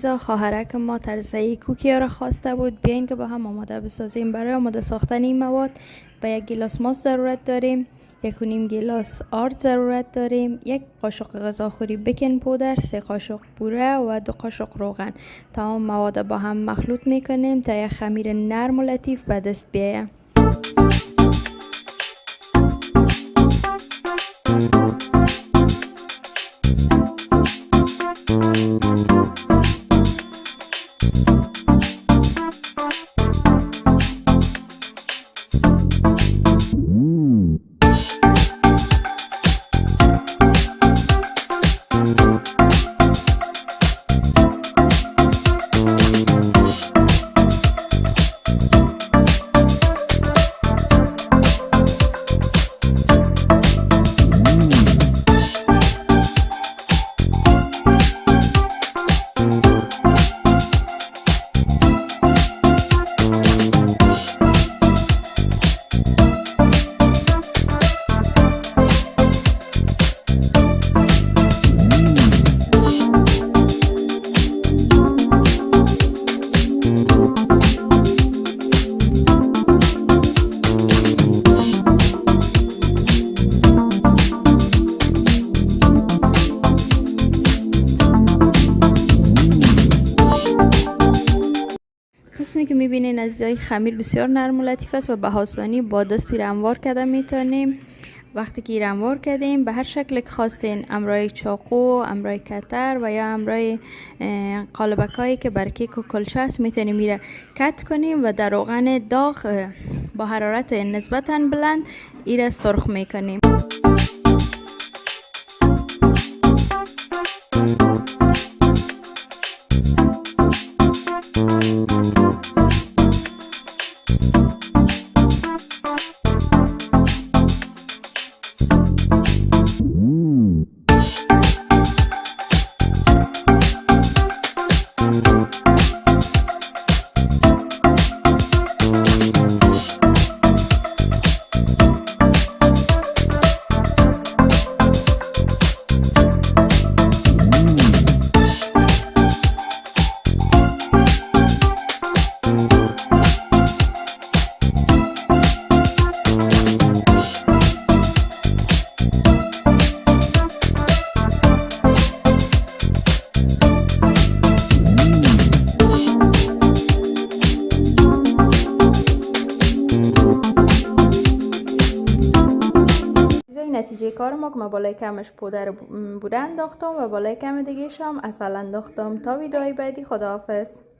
عزیزا، خواهرک ما ترزه کوکی را خواسته بود بیاین که با هم آماده بسازیم. برای آماده ساختن این مواد به 1 گیلاس ماست ضرورت داریم، 1.5 گیلاس آرد ضرورت داریم، 1 قاشق غذاخوری بیکینگ پودر، 3 قاشق بوره و 2 قاشق روغن. تمام مواد با هم مخلوط میکنیم تا یک خمیر نرم و لطیف به دست بیاید. قسمی که میبینین عزیزای خمیر بسیار نرم و لطیف است و به آسانی با دستی هموار کرده میتونیم. وقتی که هموار کردیم به هر شکل که خواستین، امرای چاقو، امرای کتر و یا امرای قالبکایی که بر کیک و کلچه است میتونیم میره کت کنیم و در روغن داغ با حرارت نسبتا بلند ایره سرخ میکنیم. نتیجه کار ما که من بالای کمش پودر بوره انداختم و بالای کم دیگه شم عسل انداختم. تا ویدئوی بعدی، خداحافظ.